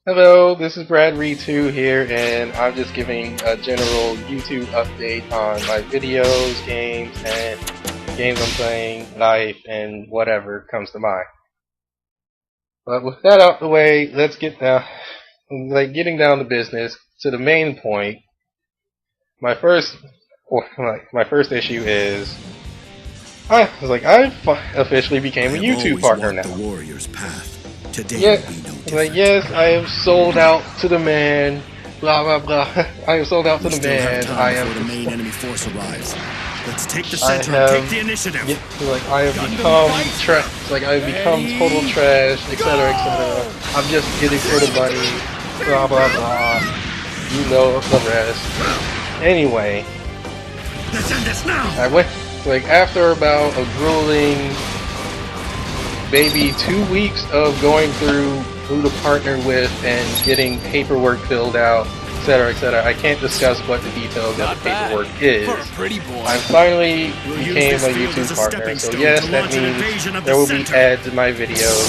Hello, this is Brad Reed2 here, and I'm just giving a general YouTube update on my videos, games, and games I'm playing, life, and whatever comes to mind. But with that out the way, let's get down, getting down to business, to the main point. My first issue is, I officially became a YouTube partner now. The warrior's path. Today yes, I am sold out to the man. Blah blah blah. I am sold out to the man. I am. The main enemy force arrives. Let's take the center and take the initiative. I have become I have become total trash, etc., etc. I'm just getting for the money. Blah blah blah. You know the rest. Anyway, let's end this now. I went after about a grueling maybe 2 weeks of going through who to partner with and getting paperwork filled out, etc., etc. I can't discuss what the details of the paperwork is. I finally became a YouTube partner, so yes, that means there will be ads in my videos,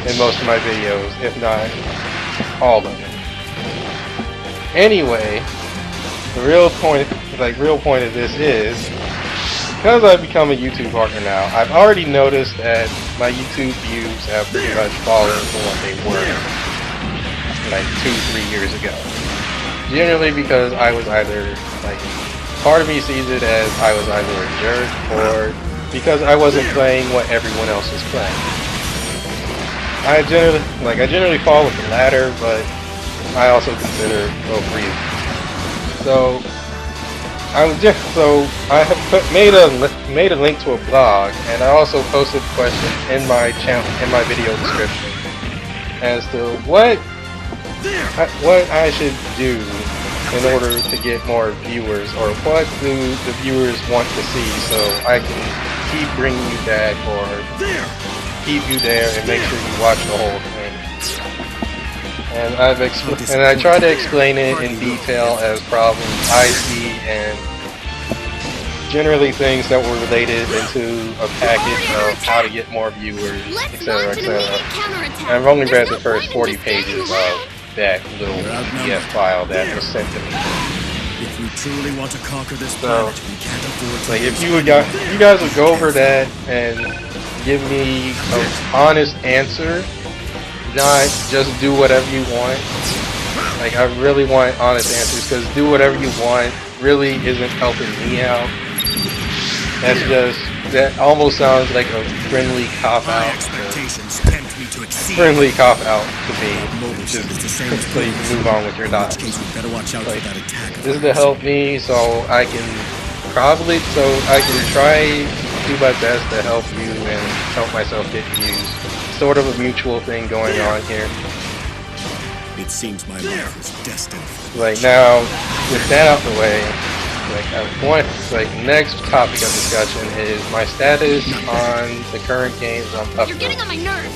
in most of my videos, if not all of them. Anyway, the real point of this is, because I've become a YouTube partner now, I've already noticed that my YouTube views have pretty much fallen from what they were like 2-3 years ago. Generally because I was either, part of me sees it as I was either a jerk or because I wasn't playing what everyone else was playing. I generally fall with the latter, but I also consider both reasons. So I have made a link to a blog, and I also posted questions in my video description as to what I should do in order to get more viewers, or what do the viewers want to see, so I can keep bringing you back or keep you there and make sure you watch the whole thing. And I try to explain it in detail as problems I see and generally things that were related into a package of how to get more viewers, etc., etc. I've only read the first 40 pages of that little PDF file that was sent to me. If we truly want to conquer this planet, we can't afford to if you guys would go over that and give me an honest answer, not just do whatever you want. I really want honest answers, because do whatever you want really isn't helping me out. That almost sounds like a friendly cop-out. Friendly cop-out to me. Just so you can move on with your life. This is to help me, so I can try do my best to help you and help myself get views. Sort of a mutual thing going on here. It seems my life is destined. Now, with that out the way, next topic of discussion is my status on the current games I'm uploading. You're getting on my nerves.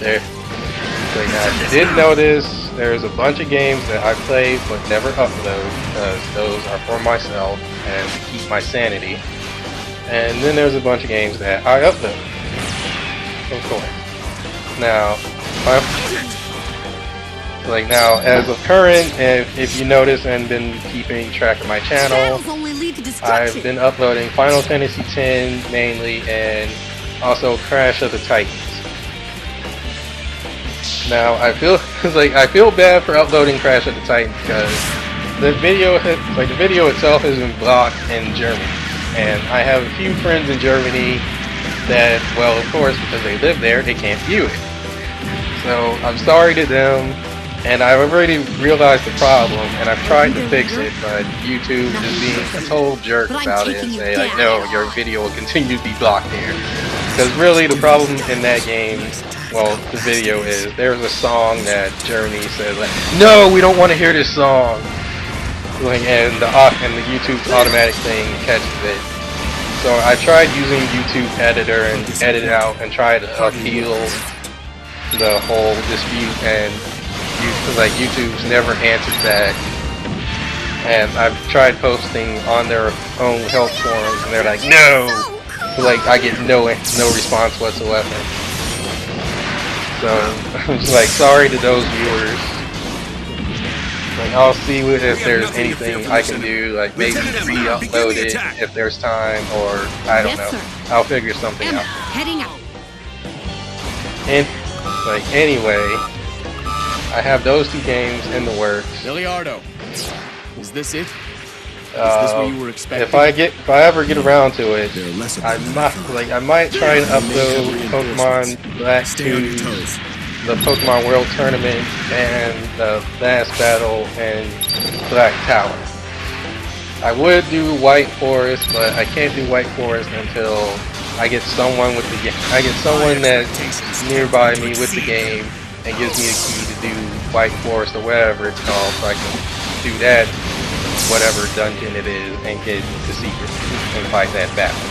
I did notice there's a bunch of games that I play but never upload, because those are for myself and to keep my sanity. And then there's a bunch of games that I upload, of course. Now, as of current, if you notice and been keeping track of my channel, I've been uploading Final Fantasy X mainly, and also Crash of the Titans. Now I feel bad for uploading Crash of the Titans, because the video itself has been blocked in Germany, and I have a few friends in Germany that, well, of course, because they live there, they can't view it. So I'm sorry to them, and I've already realized the problem, and I've tried to fix it, but YouTube is being a total jerk about it and say, no, your video will continue to be blocked here. Because really the problem in that game, well, the video is, there's a song that Germany says, no, we don't want to hear this song. And the YouTube's automatic thing catches it. So I tried using YouTube Editor and edit out and try to appeal the whole dispute, and YouTube's never answered that. And I've tried posting on their own help forums, and they're like, no! I get no response whatsoever. So I'm just like, sorry to those viewers. Like, I'll see if there's anything I can do, like maybe re-upload it if there's time, or I don't know. I'll figure something out. Heading out. And like anyway, I have those 2 games in the works. Liliardo, is this it? Is this what you were expecting? If I ever get around to it, There are less of I them. might try and upload Pokemon Black Stay on your 2, toes. the Pokemon World Tournament, and the last battle in Black Tower. I would do White Forest, but I can't do White Forest until I get someone with the game. I get someone that's nearby me with the game and gives me a key to do White Forest or whatever it's called, so I can do that, whatever dungeon it is, and get the secret and fight that battle.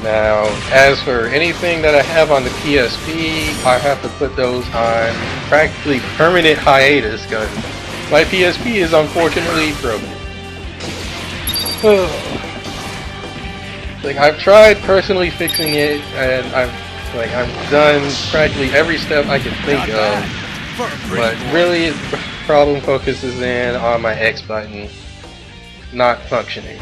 Now, as for anything that I have on the PSP, I have to put those on practically permanent hiatus because my PSP is unfortunately broken. Like, I've tried personally fixing it, and I've done practically every step I can think of, but really the problem focuses in on my X button not functioning.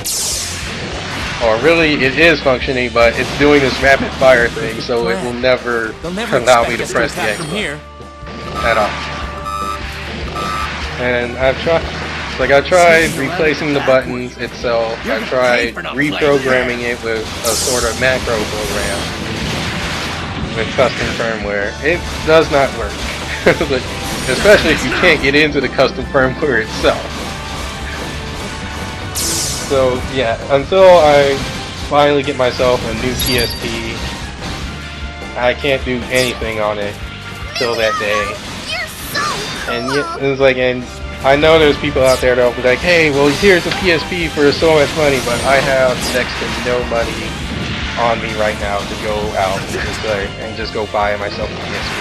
Or really, it is functioning, but it's doing this rapid fire thing, so it will never allow me to press the X button at all. And I've tried replacing the buttons itself. I tried reprogramming it with a sort of macro program with custom firmware. It does not work, especially if you can't get into the custom firmware itself. So yeah, until I finally get myself a new PSP, I can't do anything on it till that day. And it's like, and I know there's people out there that'll be like, hey, well here's a PSP for so much money, but I have next to no money on me right now to go out and just go buy myself a PSP.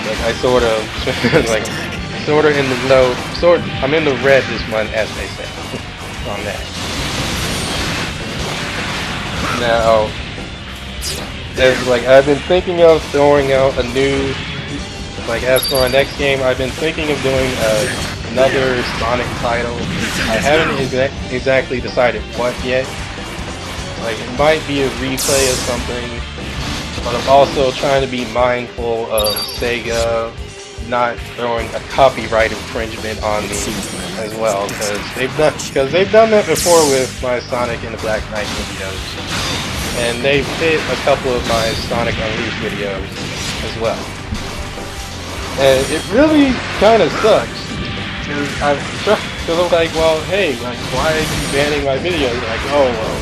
Like I sort of in the low, I'm in the red this month, as they say. On that. Now, as I've been thinking of throwing out a new, as for my next game, I've been thinking of doing another Sonic title. I haven't exactly decided what yet. It might be a replay of something, but I'm also trying to be mindful of Sega not throwing a copyright infringement on me as well, because they've done that before with my Sonic and the Black Knight videos, and they've hit a couple of my Sonic Unleashed videos as well. And it really kind of sucks, because I'm like, well, hey, why are you banning my videos? Oh, well,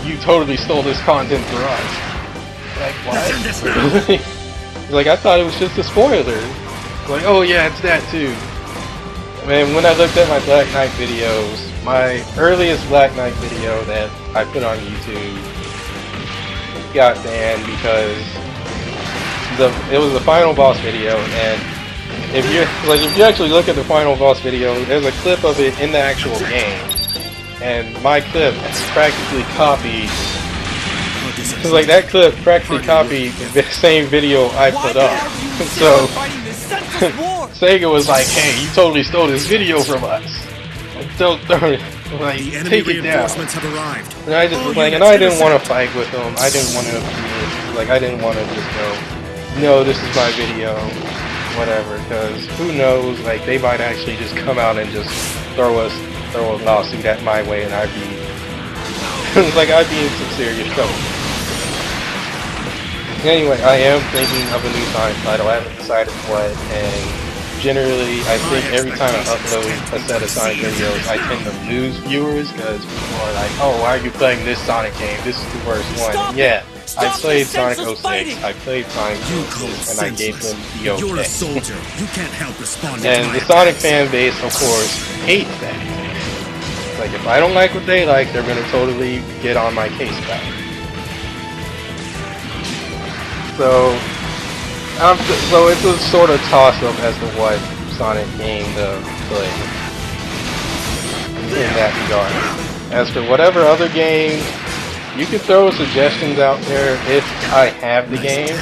you totally stole this content for us. What? I thought it was just a spoiler. Oh yeah, it's that too. Man, when I looked at my Black Knight videos, my earliest Black Knight video that I put on YouTube got banned because it was the final boss video, and if you actually look at the final boss video, there's a clip of it in the actual game, and my clip practically copied. That clip practically copied the same video I put up. So Sega was like, "Hey, you totally stole this video from us. Don't throw it. Take it down." And I just and I didn't want to fight with them. I didn't want to I didn't want to just go, "No, this is my video," whatever. Because who knows? They might actually just come out and just throw a lawsuit at my way, and I'd be I'd be in some serious trouble. Anyway, I am thinking of a new Sonic title. I haven't decided what, and generally, I think every time I upload a set of Sonic videos, I tend to lose viewers because people are like, "Oh, why are you playing this Sonic game? This is the worst one." And yeah, I played Sonic 06, I played Sonic 06, and I gave them the okay. You're a soldier. You can't help responding. And the Sonic fan base, of course, hates that. If I don't like what they like, they're gonna totally get on my case about it. So it's a sort of toss-up as to what Sonic game to play in that regard. As for whatever other game you can throw suggestions out there if I have the game,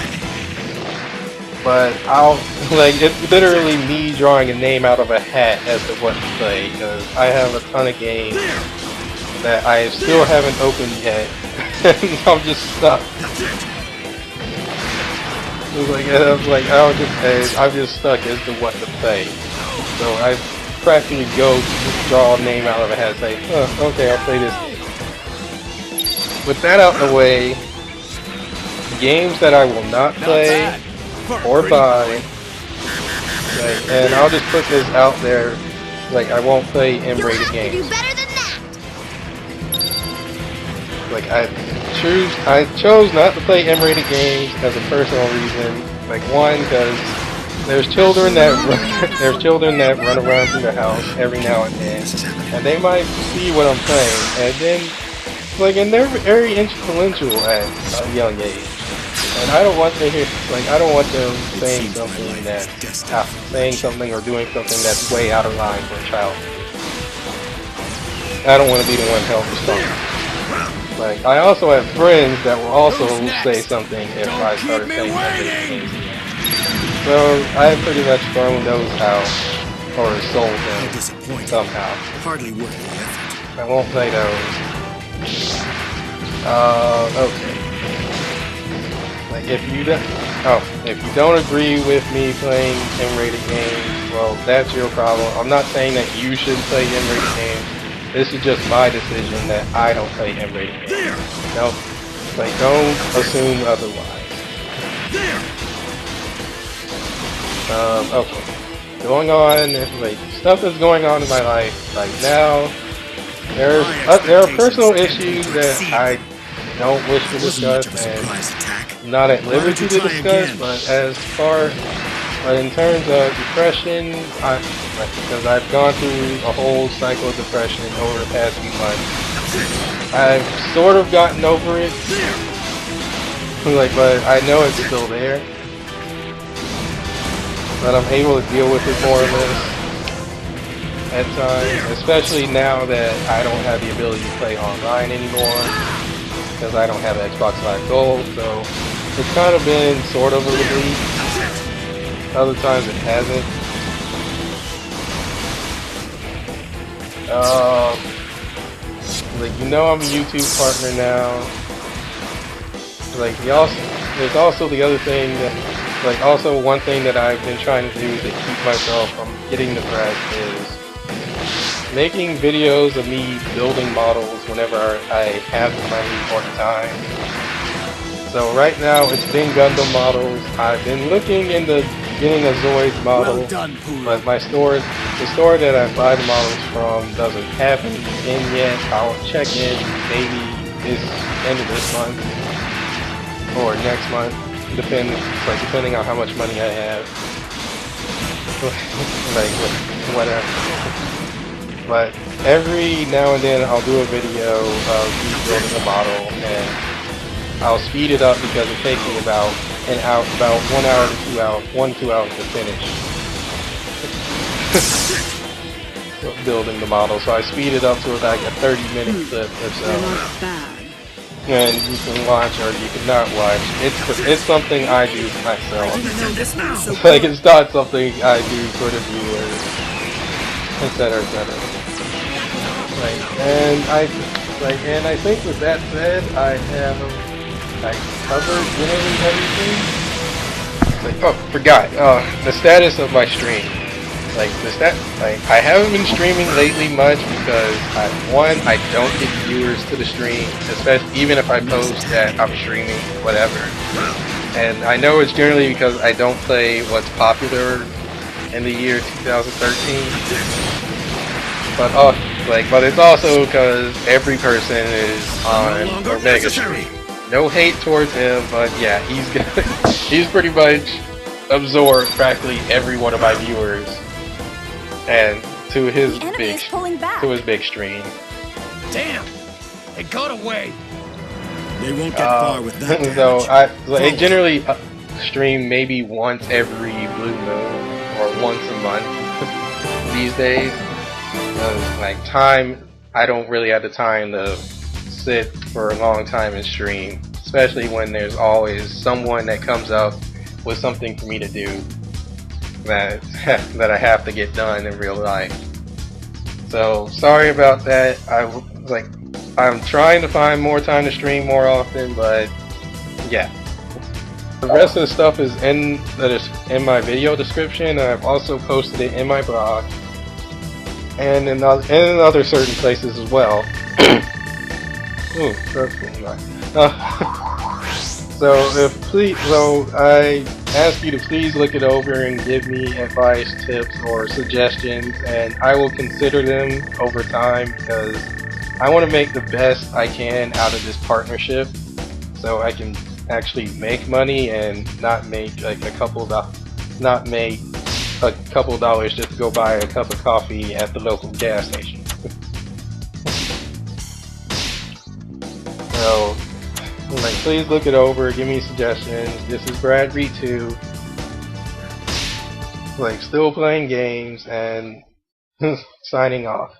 but I'll like it's literally me drawing a name out of a hat as to what to play, because I have a ton of games that I still haven't opened yet. I'm just stuck. I'm just stuck as to what to play. So I practically go draw a name out of a hat and say, oh, okay, I'll play this game. With that out the way, games that I will not play or buy, like, and I'll just put this out there, like I won't play M-rated games. Like I chose not to play M-rated games as a personal reason. Like one, because there's children that run around through the house every now and then, and they might see what I'm playing, and then like, and they're very influential at a young age, and I don't want to hear I don't want them saying something or doing something that's way out of line for a child. I don't want to be the one held responsible. Like, I also have friends that will also say something if I started saying something. So I pretty much thrown those out or sold them somehow. Hardly worth the effort. I won't play those. Okay. Like if you don't agree with me playing M-rated games, well, that's your problem. I'm not saying that you should play M-rated games. This is just my decision that I don't play M-rated games. Nope. Like, don't assume otherwise. Okay. Going on, like, stuff that's going on in my life right now. There are personal issues that I don't wish to discuss and I'm not at liberty to discuss, but in terms of depression, because I've gone through a whole cycle of depression over the past few months. I've sort of gotten over it, but I know it's still there. But I'm able to deal with it more or less at times, especially now that I don't have the ability to play online anymore, because I don't have Xbox Live Gold, so it's kind of been sort of a relief. Other times it hasn't. Like, you know, I'm a YouTube partner now. Like, there's also the other thing that, like, also one thing that I've been trying to do to keep myself from getting depressed is making videos of me building models whenever I have the money or the time. So right now it's been Gundam models. I've been looking into getting a Zoid model, but the store that I buy the models from doesn't have it in yet. I'll check in maybe this end of this month or next month, depending on how much money I have. Like whatever. But every now and then I'll do a video of me building a model, and I'll speed it up because it takes me about 1 hour to 2 hours, 2 hours to finish building the model. So I speed it up to like a 30-minute clip or so, and you can watch or you can not watch. It's something I do myself. Like, it's not something I do for the viewers, etc., etc. And I think with that said, I covered generally everything. Oh, forgot. The status of my stream. I haven't been streaming lately much because I don't get viewers to the stream, especially even if I post that I'm streaming, whatever. And I know it's generally because I don't play what's popular in the year 2013. But it's also because every person is on Omega stream. No hate towards him, but yeah, he's pretty much absorbed practically every one of my viewers, and to his big stream. Damn, it got away. They won't get far with that. So I generally stream maybe once every blue moon or once a month these days. Like, time, I don't really have the time to sit for a long time and stream, especially when there's always someone that comes up with something for me to do that that I have to get done in real life. So sorry about that. I'm trying to find more time to stream more often, but yeah. The rest of the stuff is in my video description. I've also posted it in my blog and in other certain places as well. Ooh, that's pretty nice. So I ask you to please look it over and give me advice, tips, or suggestions, and I will consider them over time because I want to make the best I can out of this partnership, so I can actually make money and not make like a couple dollars just to go buy a cup of coffee at the local gas station. So, please look it over, give me suggestions. This is Brad V2, still playing games and signing off.